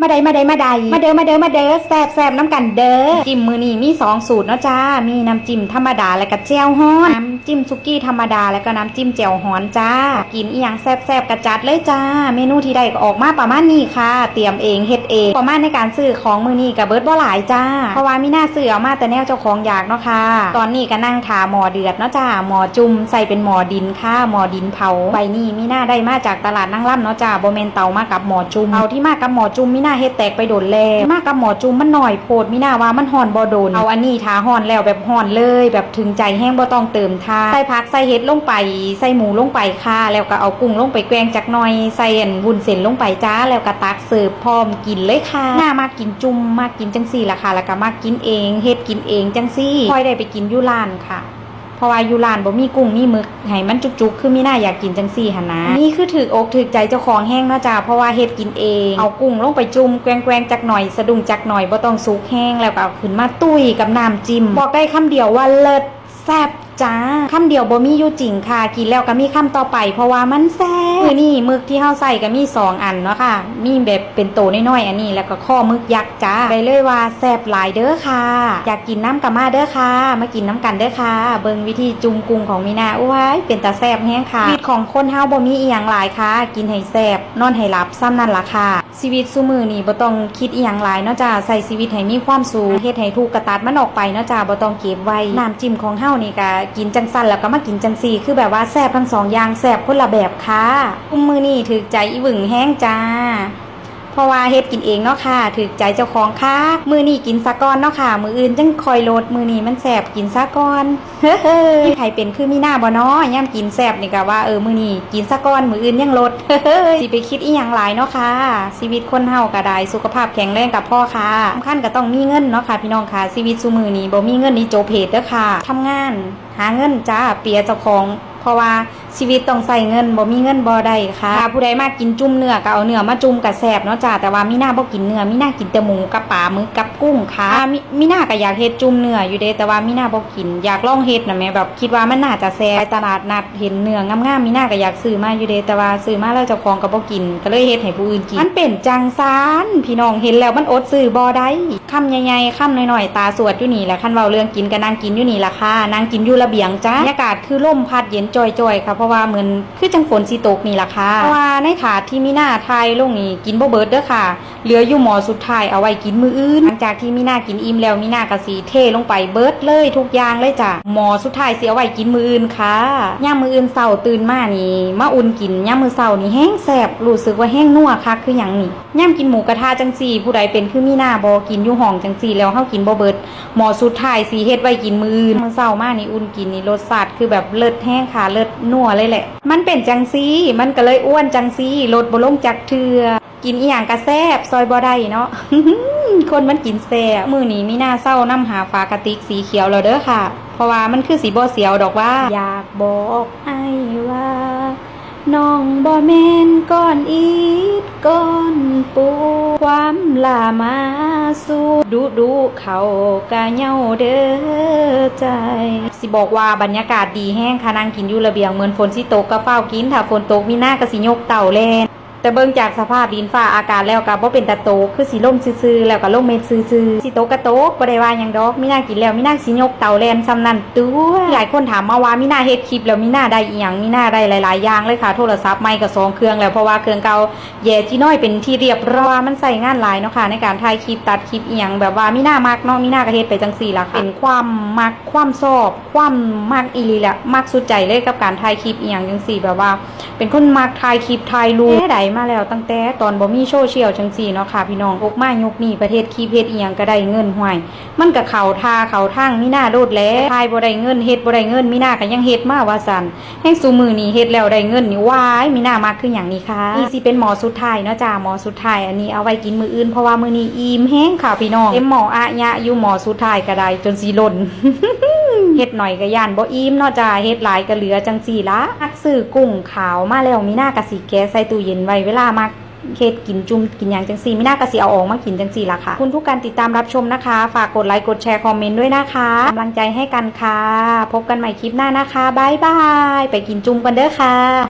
มาเด้อแซ่บน้ำกันเด้อจิ้มมือนี่มี2สูตรเนาะจ้ามีน้ำจิ้มธรรมดาและก็แจ่วฮ้อนน้ำจิ้มซุกี้ธรรมดาแล้วก็น้ำจิ้มแจ่วฮ้อนจ้ากินอีหยังแซ่บกระจัดเลยจ้าเมนูที่ได้ก็ออกมาประมาณนี้ค่ะเตรียมเองเฮ็ดเองประมาณในการซื้อของมือนี่ก็เบิดบ่หลายจ้าเพราะว่ามีหน้าซื้อเอามาแต่แนวเจ้าของอยากเนาะค่ะตอนนี้ก็นั่งถาหม้อเดือดเนาะจ้าหม้อจุ่มใส่เป็นหม้อดินค่ะหม้อดินเผาใบนี้มีหน้าได้มาจากตลาดนั่งล่ำเนาะจ้าบ่แม่นเตามากับหม้อจุ่มเอาที่มากับหม้อจุ่มมีหน้าเฮ็ดแตกไปโดนแล้วมากับหม้อจุ่มมันหน่อยโพดมีหน้าว่ามันห่อนบ่โดนเอาอันนี้ทาห่อนแล้วแบบห่อนเลยแบบถึงใจแห้งบ่ต้องเติมทาใส่ผักใส่เห็ดลงไปใส่หมูลงไปค่ะแล้วก็เอากุ้งลงไปแกงจักหน่อยใส่วุ้นเส้นลงไปจ้าแล้วก็ตักเสิร์ฟพร้อมกินเลยค่ะหน้ามากินจุ่มมากินจังซี่ล่ะค่ะแล้วก็มากินเองเฮ็ดกินเองจังซี่ค่อยได้ไปกินอยู่ร้านค่ะเพราะว่าอยู่ร้านบ่มีกุ้งมีหมึกให้มันจุกๆคือมีหน้าอยากกินจังซี่หั่นนะนี่คือถูกอกถูกใจเจ้าของแห้งเนาะจ้าเพราะว่าเฮ็ดกินเองเอากุ้งลงไปจุ่มแกงจักหน่อยสะดุ้งจักหน่อยบ่ต้องสุกแห้งแล้วก็เอาขึ้นมาตุ้ยกับน้ำจิ้มบอกได้คำเดียวว่าเลิศแซ่บจ้าคำเดียวบ่มีอยู่จริงค่ะกินแล้วก็มีคำต่อไปเพราะว่ามันแซ่บคือนี่หมึกที่เฮาใส่ก็มี2อันเนาะค่ะมีแบบเป็นโตน้อยๆอันนี้แล้วก็ข้อหมึกยักษ์จ้าไปเลยว่าแซ่บหลายเด้อค่ะอยากกินน้ำกับมาเด้อค่ะมากินน้ำกันเด้อค่ะเบิ่งวิธีจุ่มกุ้งของมีนาโอ้ยเป็นตาแซ่บแฮงค่ะชีวิตของคนเฮาบ่มีอีหยังหลายค่ะกินให้แซ่บนอนให้หลับซ้ำนั่นล่ะค่ะชีวิตซุมื้อนี้บ่ต้องคิดอีหยังหลายเนาะจ้าใส่ชีวิตให้มีความสุขเฮ็ดให้ทุกข์กระตัดมันออกไปเนาะจ้าบ่ต้องเก็บไว้น้ำจิ้มของเฮานี่ก็กินจังซั่นแล้วก็มากินจังซี่คือแบบว่าแซ่บทั้ง2อย่างแซ่บคนละแบบค่ะมื้อนี้ถูกใจอีหวึงแห้งจ้าเพราะว่าเฮ็ดกินเองเนาะค่ะถูกใจเจ้าของค่ะมื้อนี้กินซะก่อนเนาะค่ะมื้ออื่นจังคอยโลดมื้อนี้มันแซ่บกินซะก่อนเฮ้อใครเป็นคือมีหน้าบ่เนาะยามกินแซ่บนี่ก็ว่ามื้อนี้กินซะก่อนมื้ออื่นยังลดเฮ้อสิไปคิดอีหยังหลายเนาะค่ะชีวิตคนเฮาก็ได้สุขภาพแข็งแรงกับพ่อค่ะสำคัญก็ต้องมีเงินเนาะค่ะพี่น้องค่ะชีวิตซุมื้อนี้บ่มีเงินนี่จบเหตุเด้อค่ะทำงานหาเงินจ้าเปียเจ้าของเพราะว่าชีวิตต้องใส่เงินบ่มีเงินบ่ได้ค่ะถ้าผู้ใดมากินจุ่มเนื้อก็เอาเนื้อมาจุ่มกับแซ่บเนาะจ้าแต่ว่ามีหน้าบ่กินเนื้อมีหน้ากินแต่หมูกับปลาหมึกกับกุ้งค่ะมีหน้าก็อยากเฮ็ดจุ่มเนื้ออยู่เด้แต่ว่ามีหน้าบ่กินอยากลองเฮ็ดน่ะแม่แบบคิดว่ามันน่าจะแซ่บไปตลาดนัดเห็นเนื้องามๆมีหน้าก็อยากซื้อมาอยู่เด้แต่ว่าซื้อมาแล้วเจ้าของก็บ่กินก็เลยเฮ็ดให้ผู้อื่นกินมันเป็นจังซานพี่น้องเห็นแล้วมันอดซื้อบ่ได้คำใหญ่ๆคำน้อยๆตาสวดอยู่นี่แหละคันเว้าเรื่องกินก็นั่งกินอยู่นี่ล่ะค่ะนั่งกินอยู่ระเบียงจ้าบรรยากาศคือลมพัดเย็นจ่อยๆค่ะเพราะว่าเหมือนคือจังฝนสิตกนี่ล่ะค่ะเพราะว่าในถาดที่มีหน้าทายลงนี่กินบ่เบิดเด้อค่ะเหลืออยู่หม้อสุดท้ายเอาไว้กินมื้ออื่นหลังจากที่มีหน้ากินอิ่มแล้วมีหน้าก็สิเทลงไปเบิดเลยทุกอย่างเลยจ้ะหม้อสุดท้ายสิเอาไว้กินมื้ออื่นค่ะยามมื้ออื่นเช้าตื่นมานี่มาอุ่นกินยามมื้อเช้านี่แห้งแซ่บรู้สึกว่าแห้งนัวคักคือหยังนี่ยามกินหมูกระทะจังซี่ผู้ใดเป็นคือมีหน้าบ่กินอยู่ห้องจังซี่แล้วเฮากินบ่เบิดหม้อสุดท้ายสิเฮ็ดไว้กินมื้ออื่นมื้อเช้ามานี่อุ่นกินนี่รสชาติคือแบบเลิศแห้งค่ะเลิศนัวเลยแหละมันเป็นจังซี่มันก็เลยอ้วนจังซี่ลดบ่ลงจักเทื่อกินอีหยังก็แซ่บซอยบ่ได้เนาะ คนมันกินแซ่บมื้อนี้มีหน้าเศร้านำหาฝากระติกสีเขียวแล้วเด้อค่ะเพราะว่ามันคือสีบ่เสียวดอกว่าอยากบอกอ้ายว่าน้องบ่แม่นก้อนอิฐก้อนปูความลามาสู่ดูเขากะเหย้าเด้อใจสิบอกว่าบรรยากาศดีแห้งค่ะนั่งกินอยู่ระเบียงเหมือนฝนสิตกก็เฝ้ากินถ้าฝนตกมีหน้าก็สิยกเต่าแล่นแต่เบิ่งจากสภาพดินฟ้าอากาศแล้วก็บ่เป็นตาโตคือสิล่มซื่อๆแล้วก็ล่มเม็ดซื่อๆสิโตก็โตบ่ได้ว่าหยังดอกมีหน้ากินแล้วมีหน้าสิยกเต่าแล่นซ้ำนั่นตัวหลายคนถามมาว่ามีหน้าเฮ็ดคลิปแล้วมีหน้าได้อีหยังมีหน้าได้หลายๆอย่างเลยค่ะโทรศัพท์ใหม่ก็2เครื่องแล้วเพราะว่าเครื่องเก่าแย่ที่น้อยเป็นที่เรียบร้อยมันใช้งานหลายเนาะค่ะในการถ่ายคลิปตัดคลิปอีหยังแบบว่ามีหน้ามักเนาะมีหน้าก็เฮ็ดไปจังซี่ล่ะค่ะเป็นความมักความชอบความมักอีหลีแหละมักสุดใจเลยกับการถ่ายคลิปอีหยังจังซี่แบบว่าเป็นคนมักถ่ายคลิปถ่ายรูปได้มาแล้วตั้งแต่ตอนบ่มีโซเชียลจังซี่เนาะค่ะพี่น้องอกมายุคนี้ประเทศคลิปเฮ็ดอีหยังก็ได้เงินห่วยมันก็เข้าท่าเข้าทางมีหน้าโดดแล้วถ่ายบ่ได้เงินเฮ็ดบ่ได้เงินมีหน้าก็ยังเฮ็ดมาว่าซั่นแฮงซุมื้อนี้เฮ็ดแล้วได้เงินนี่ว้ายมีหน้ามากคือหยังนี่ค่ะนี่สิเป็นหมอสุดท้ายเนาะจ้าหมอสุดท้ายอันนี้เอาไว้กินมื้ออื่นเพราะว่ามื้อนี้อิ่มแฮงค่ะพี่น้องเต็มหมออะยะอยู่หมอสุดท้ายก็ได้จนสิล้น เฮ็ดหน่อยก็ย่านบ่อิ่มเนาะจ้าเฮ็ดหลายก็เหลือจังซี่ละมักซื้อกุ้งขาวมาแล้วมีหน้าก็สิแกะใส่ตู้เย็นไว้เวลามักเฮ็ดกินจุ่มกินอย่างจังซี่ไม่น่าก็สิเอาออกมากินจังซี่ล่ะค่ะคุณทุกการติดตามรับชมนะคะฝากกดไลค์กดแชร์คอมเมนต์ด้วยนะคะกำลังใจให้กันค่ะพบกันใหม่คลิปหน้านะคะบ๊ายบายไปกินจุ่มกันเด้อค่ะ